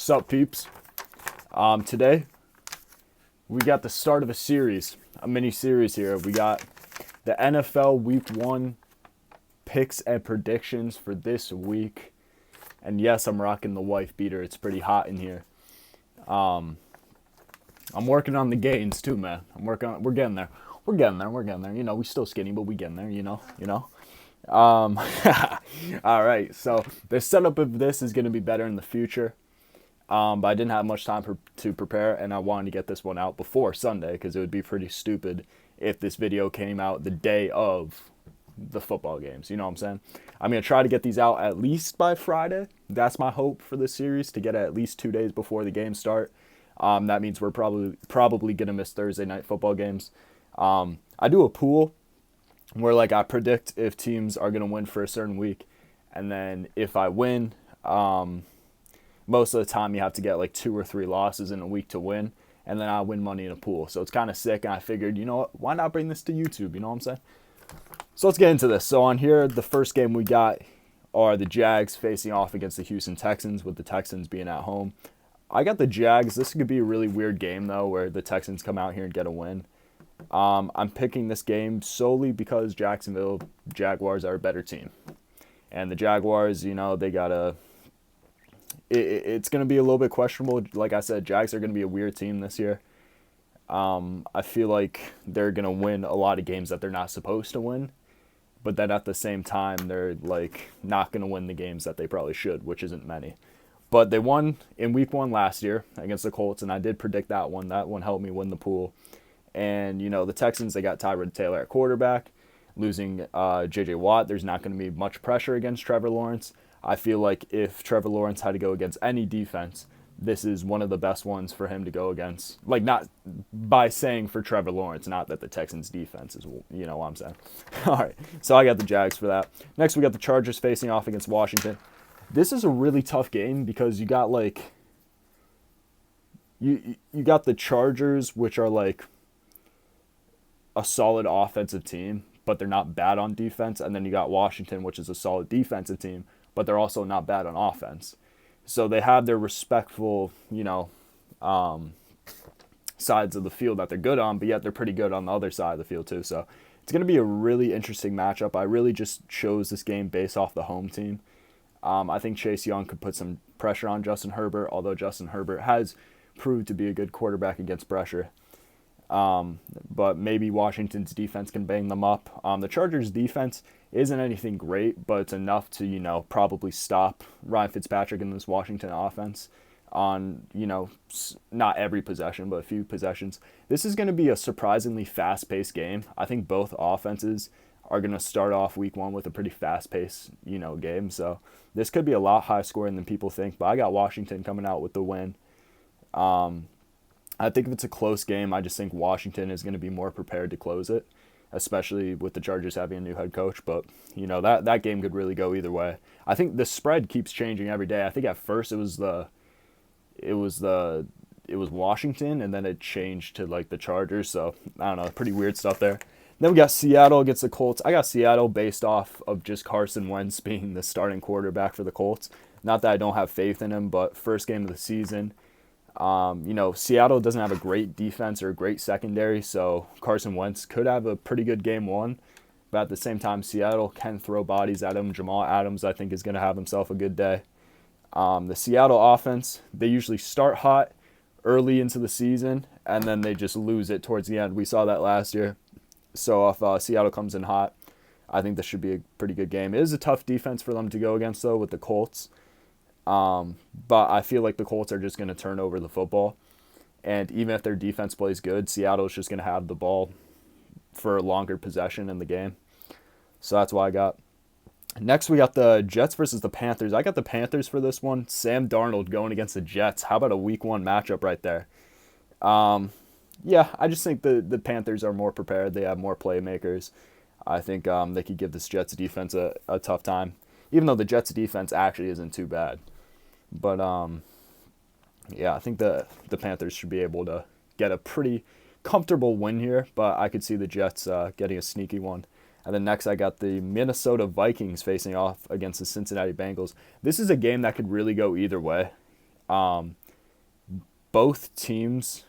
Sup, peeps? Today we got the start of a mini series here. We got the NFL Week 1 picks and predictions for this week. And yes, I'm rocking the wife beater. It's pretty hot in here. I'm working on the gains too, man. We're getting there. We're getting there. You know, we still skinny, but we getting there, you know. All right. So the setup of this is going to be better in the future. But I didn't have much time to prepare, and I wanted to get this one out before Sunday because it would be pretty stupid if this video came out the day of the football games. You know what I'm saying? I'm going to try to get these out at least by Friday. That's my hope for this series, to get it at least 2 days before the games start. That means we're probably going to miss Thursday night football games. I do a pool where I predict if teams are going to win for a certain week, and then if I win, most of the time you have to get 2 or 3 losses in a week to win, and then I win money in a pool. So it's kind of sick, and I figured, you know what, why not bring this to YouTube, you know what I'm saying? So let's get into this. So on here, the first game we got are the Jags facing off against the Houston Texans, with the Texans being at home. I got the Jags. This could be a really weird game, though, where the Texans come out here and get a win. I'm picking this game solely because Jacksonville Jaguars are a better team. And the Jaguars, they got a... It's going to be a little bit questionable. Like I said, Jags are going to be a weird team this year. I feel like they're going to win a lot of games that they're not supposed to win. But then at the same time, they're not going to win the games that they probably should, which isn't many. But they won in week 1 last year against the Colts, and I did predict that one. That one helped me win the pool. And, the Texans, they got Tyrod Taylor at quarterback. Losing J.J. Watt, there's not going to be much pressure against Trevor Lawrence. I feel like if Trevor Lawrence had to go against any defense, this is one of the best ones for him to go against. Not by saying for Trevor Lawrence, not that the Texans' defense is, you know what I'm saying. All right, so I got the Jags for that. Next, we got the Chargers facing off against Washington. This is a really tough game because you got, you got the Chargers, which are, a solid offensive team, but they're not bad on defense. And then you got Washington, which is a solid defensive team, but they're also not bad on offense. So they have their respectful, sides of the field that they're good on, but yet they're pretty good on the other side of the field too. So it's going to be a really interesting matchup. I really just chose this game based off the home team. I think Chase Young could put some pressure on Justin Herbert, although Justin Herbert has proved to be a good quarterback against pressure. But maybe Washington's defense can bang them up. The Chargers' defense isn't anything great, but it's enough to, probably stop Ryan Fitzpatrick in this Washington offense on, not every possession, but a few possessions. This is going to be a surprisingly fast-paced game. I think both offenses are going to start off week 1 with a pretty fast-paced, game. So this could be a lot higher scoring than people think, but I got Washington coming out with the win. I think if it's a close game, I just think Washington is going to be more prepared to close it, especially with the Chargers having a new head coach. But, that game could really go either way. I think the spread keeps changing every day. I think at first it was Washington, and then it changed to the Chargers. So, I don't know, pretty weird stuff there. Then we got Seattle against the Colts. I got Seattle based off of just Carson Wentz being the starting quarterback for the Colts. Not that I don't have faith in him, but first game of the season. Seattle doesn't have a great defense or a great secondary, so Carson Wentz could have a pretty good game 1. But at the same time, Seattle can throw bodies at him. Jamal Adams, I think, is going to have himself a good day. The Seattle offense, they usually start hot early into the season, and then they just lose it towards the end. We saw that last year. So if Seattle comes in hot, I think this should be a pretty good game. It is a tough defense for them to go against, though, with the Colts. But I feel like the Colts are just going to turn over the football. And even if their defense plays good, Seattle is just going to have the ball for a longer possession in the game. So that's what I got. Next, we got the Jets versus the Panthers. I got the Panthers for this one. Sam Darnold going against the Jets. How about a week 1 matchup right there? Yeah, I just think the Panthers are more prepared. They have more playmakers. I think they could give this Jets defense a tough time, even though the Jets defense actually isn't too bad. But, yeah, I think the Panthers should be able to get a pretty comfortable win here, but I could see the Jets getting a sneaky one. And then next I got the Minnesota Vikings facing off against the Cincinnati Bengals. This is a game that could really go either way. Both teams,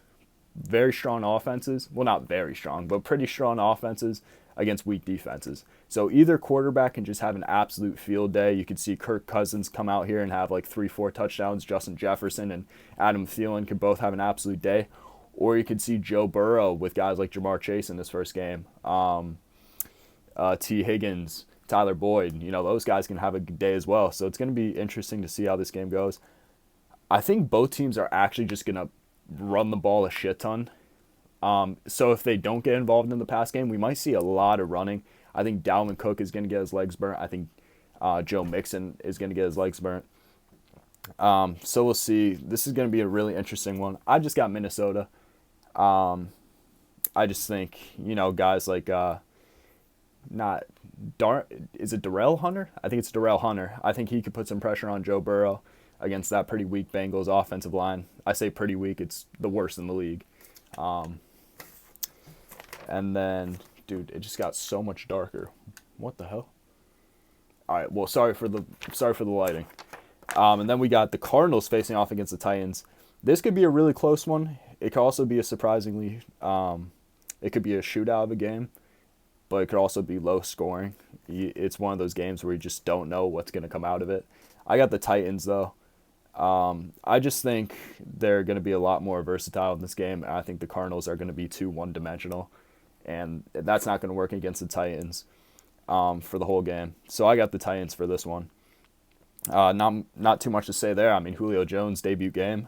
very strong offenses. Well, not very strong, but pretty strong offenses against weak defenses. So either quarterback can just have an absolute field day. You could see Kirk Cousins come out here and have like 3-4 touchdowns. Justin Jefferson and Adam Thielen could both have an absolute day. Or you could see Joe Burrow with guys like Jamar Chase in this first game. T. Higgins, Tyler Boyd, those guys can have a good day as well. So it's going to be interesting to see how this game goes. I think both teams are actually just going to run the ball a shit ton. So if they don't get involved in the pass game, we might see a lot of running. I think Dalvin Cook is going to get his legs burnt. I think Joe Mixon is going to get his legs burnt. So we'll see. This is going to be a really interesting one. I just got Minnesota. I just think, guys like is it Darrell Hunter? I think it's Darrell Hunter. I think he could put some pressure on Joe Burrow against that pretty weak Bengals offensive line. I say pretty weak. It's the worst in the league. And then, dude, it just got so much darker. What the hell? All right. Well, sorry for the lighting. And then we got the Cardinals facing off against the Titans. This could be a really close one. It could also be a surprisingly, it could be a shootout of a game, but it could also be low scoring. It's one of those games where you just don't know what's going to come out of it. I got the Titans, though. I just think they're going to be a lot more versatile in this game. I think the Cardinals are going to be too one-dimensional, and that's not going to work against the Titans for the whole game. So I got the Titans for this one. Not too much to say there. I mean, Julio Jones' debut game.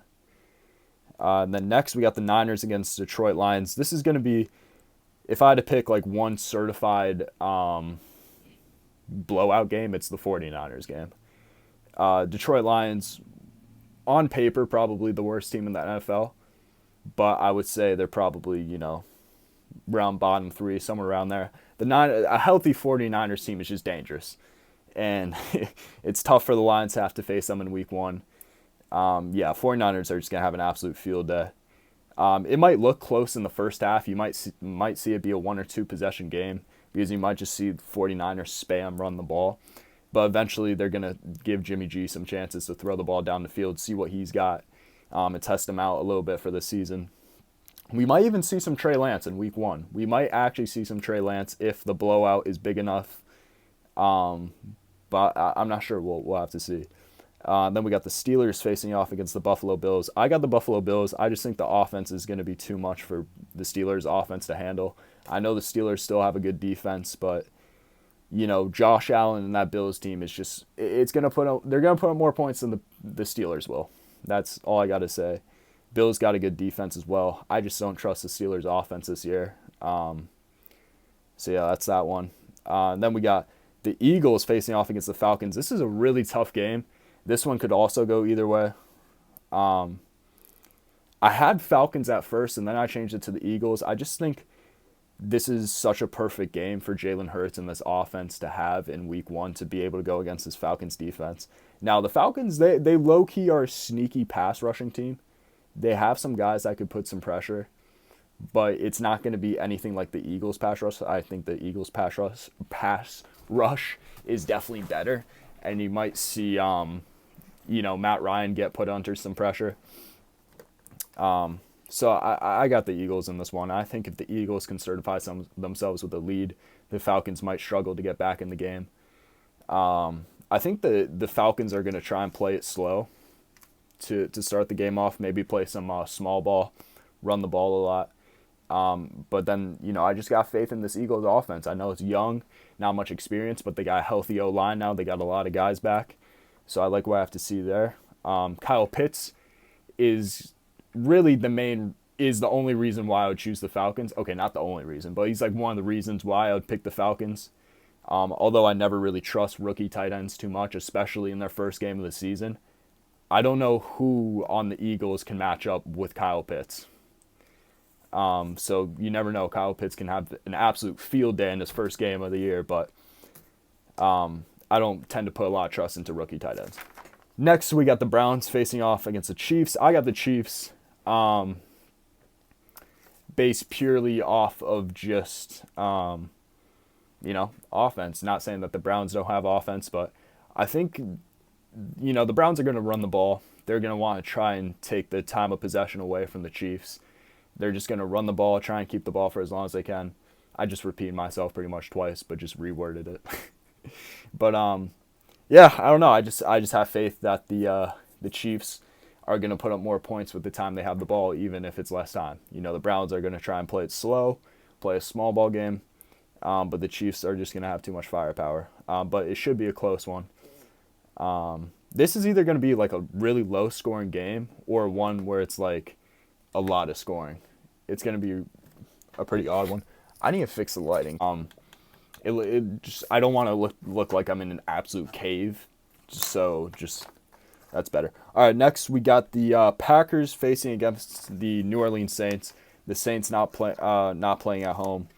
And then next we got the Niners against Detroit Lions. This is going to be, if I had to pick like one certified blowout game, it's the 49ers game. Detroit Lions, on paper, probably the worst team in the NFL, but I would say they're probably, around bottom three, somewhere around there. A healthy 49ers team is just dangerous, and it's tough for the Lions to have to face them in week one. 49ers are just going to have an absolute field day. It might look close in the first half. You might see it be a 1 or 2 possession game because you might just see 49ers spam run the ball. But eventually they're going to give Jimmy G some chances to throw the ball down the field, see what he's got, and test him out a little bit for this season. We might even see some Trey Lance in week 1. We might actually see some Trey Lance if the blowout is big enough. But I'm not sure. We'll have to see. Then we got the Steelers facing off against the Buffalo Bills. I got the Buffalo Bills. I just think the offense is going to be too much for the Steelers' offense to handle. I know the Steelers still have a good defense, but Josh Allen and that Bills team is just, they're going to put up more points than the Steelers will. That's all I got to say. Bills got a good defense as well. I just don't trust the Steelers' offense this year. That's that one. Then we got the Eagles facing off against the Falcons. This is a really tough game. This one could also go either way. I had Falcons at first, and then I changed it to the Eagles. I just think this is such a perfect game for Jalen Hurts and this offense to have in week 1 to be able to go against this Falcons defense. Now, the Falcons, they low-key are a sneaky pass rushing team. They have some guys that could put some pressure, but it's not going to be anything like the Eagles pass rush. I think the Eagles pass rush is definitely better, and you might see Matt Ryan get put under some pressure. So I got the Eagles in this one. I think if the Eagles can certify themselves with a lead, the Falcons might struggle to get back in the game. I think the Falcons are going to try and play it slow to start the game off, maybe play some small ball, run the ball a lot. But then, I just got faith in this Eagles offense. I know it's young, not much experience, but they got a healthy O-line now. They got a lot of guys back. So I like what I have to see there. Kyle Pitts is really the only reason why I would choose the Falcons. Okay, not the only reason, but he's like one of the reasons why I would pick the Falcons. Although I never really trust rookie tight ends too much, especially in their first game of the season. I don't know who on the Eagles can match up with Kyle Pitts. So you never know. Kyle Pitts can have an absolute field day in his first game of the year, but I don't tend to put a lot of trust into rookie tight ends. Next, we got the Browns facing off against the Chiefs. I got the Chiefs based purely off of just, offense. Not saying that the Browns don't have offense, but I think, the Browns are going to run the ball. they're going to want to try and take the time of possession away from the Chiefs. They're just going to run the ball, try and keep the ball for as long as they can. I just repeated myself pretty much twice, but just reworded it. But yeah, I don't know. I just have faith that the Chiefs are going to put up more points with the time they have the ball, even if it's less time. The Browns are going to try and play it slow, play a small ball game, but the Chiefs are just going to have too much firepower. But it should be a close one. This is either going to be like a really low scoring game or one where it's like a lot of scoring. It's going to be a pretty odd one. I need to fix the lighting. I don't want to look like I'm in an absolute cave. So that's better. All right, next we got the Packers facing against the New Orleans Saints. The Saints not playing at home.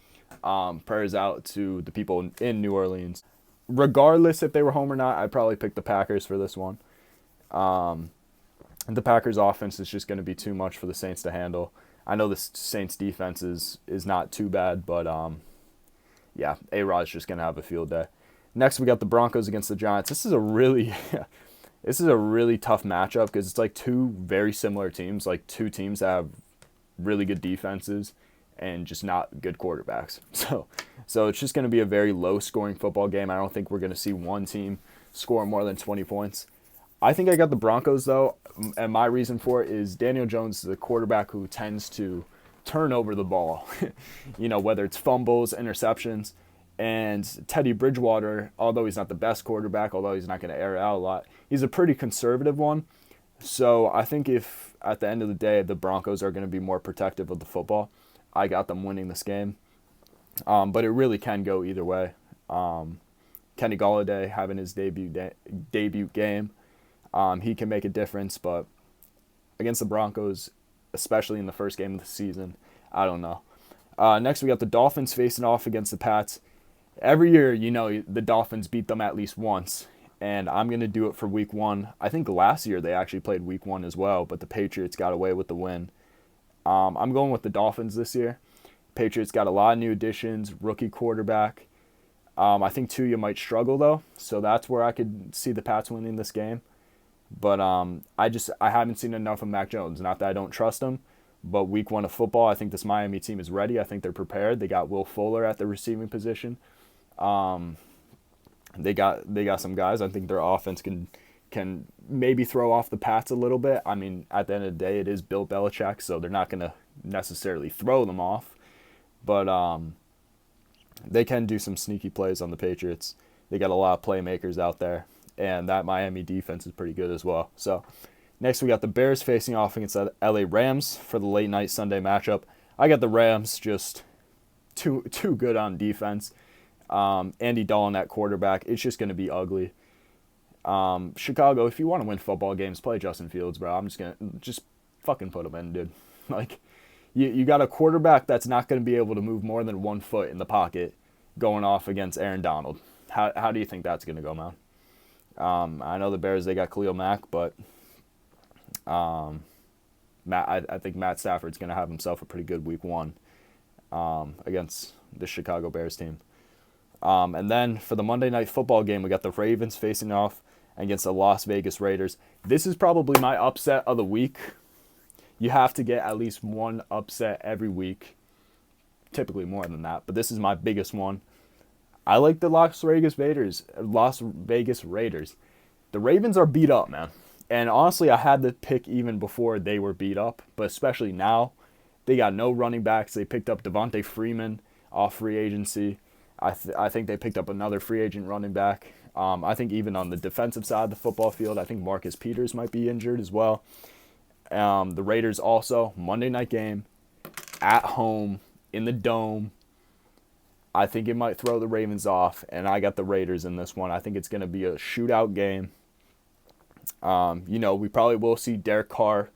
Prayers out to the people in New Orleans. Regardless if they were home or not, I'd probably pick the Packers for this one. The Packers offense is just going to be too much for the Saints to handle. I know the Saints defense is not too bad, but yeah, A-Rod's just going to have a field day. Next, we got the Broncos against the Giants. This is a really tough matchup because it's like two very similar teams, like two teams that have really good defenses and just not good quarterbacks. So it's just going to be a very low-scoring football game. I don't think we're going to see one team score more than 20 points. I think I got the Broncos, though, and my reason for it is Daniel Jones is the quarterback who tends to turn over the ball, whether it's fumbles, interceptions, and Teddy Bridgewater, although he's not the best quarterback, although he's not going to air it out a lot, he's a pretty conservative one. So I think if at the end of the day the Broncos are going to be more protective of the football, I got them winning this game. But it really can go either way. Kenny Golladay having his debut game, he can make a difference, but against the Broncos, especially in the first game of the season, I don't know. Next, we got the Dolphins facing off against the Pats. Every year, the Dolphins beat them at least once, and I'm going to do it for week one. I think last year they actually played week one as well, but the Patriots got away with the win. I'm going with the Dolphins this year. Patriots got a lot of new additions, rookie quarterback. I think Tua might struggle, though, so that's where I could see the Pats winning this game. But I haven't seen enough of Mac Jones. Not that I don't trust him, but week one of football, I think this Miami team is ready. I think they're prepared. They got Will Fuller at the receiving position. They got some guys. I think their offense can maybe throw off the Pats a little bit. I mean, at the end of the day, it is Bill Belichick, so they're not going to necessarily throw them off. But they can do some sneaky plays on the Patriots. They got a lot of playmakers out there, and that Miami defense is pretty good as well. So next we got the Bears facing off against the LA Rams for the late night Sunday matchup. I got the Rams just too good on defense. Andy Dalton at quarterback. It's just going to be ugly. Chicago, if you want to win football games, play Justin Fields, bro. I'm just going to fucking put him in, dude. Like, you got a quarterback that's not going to be able to move more than 1 foot in the pocket going off against Aaron Donald. How do you think that's going to go, man? I know the Bears, they got Khalil Mack, but I think Matt Stafford's going to have himself a pretty good week one against the Chicago Bears team. And then for the Monday Night Football game, we got the Ravens facing off against the Las Vegas Raiders. This is probably my upset of the week. You have to get at least one upset every week, typically more than that, but this is my biggest one. I like the Las Vegas Raiders. The Ravens are beat up, man. And honestly, I had the pick even before they were beat up, but especially now, they got no running backs. They picked up Devontae Freeman off free agency. I think they picked up another free agent running back. I think even on the defensive side of the football field, I think Marcus Peters might be injured as well. The Raiders also, Monday night game, at home, in the Dome. I think it might throw the Ravens off, and I got the Raiders in this one. I think it's going to be a shootout game. We probably will see Derek Carr,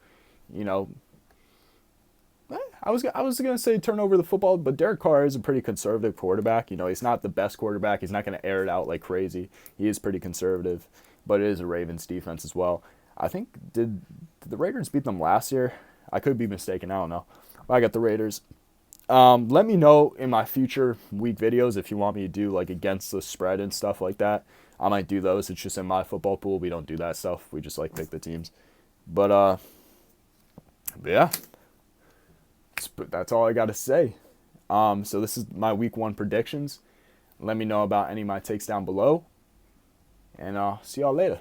I was going to say turn over the football, but Derek Carr is a pretty conservative quarterback. He's not the best quarterback. He's not going to air it out like crazy. He is pretty conservative, but it is a Ravens defense as well. I think, did the Raiders beat them last year? I could be mistaken. I don't know. But I got the Raiders. Let me know in my future week videos if you want me to do like against the spread and stuff like that. I might do those. It's just in my football pool. We don't do that stuff. We just like pick the teams. But yeah, that's all I got to say. So this is my week 1 predictions. Let me know about any of my takes down below. And I'll see y'all later.